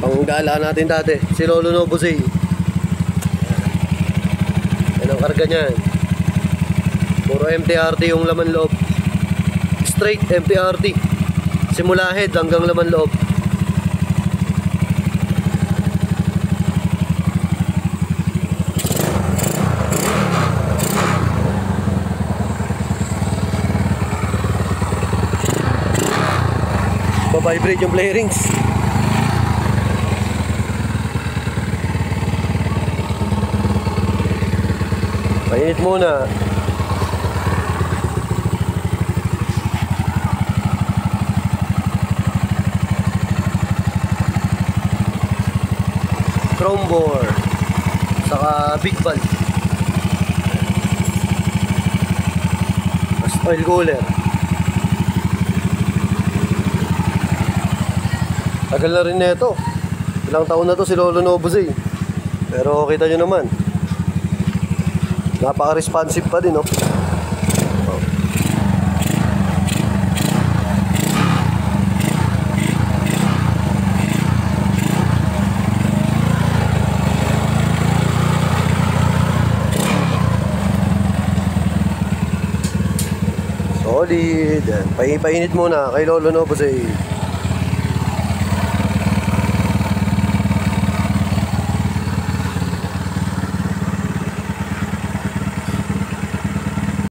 Ang gala natin dati, si Lolo Nobosay. Yan ang karga niyan. Puro MTRT yung laman loob. Straight MTRT. Simula head hanggang laman loob. Vibrate yung flarings. Painit muna. Chrome bore saka big valve. Mas oil cooler. Tagal na rin nito. Ilang taon na to si Lolo Nobosay. Pero kita nyo naman, napaka-responsive pa din, no? Solid. Painit muna kay Lolo Nobosay.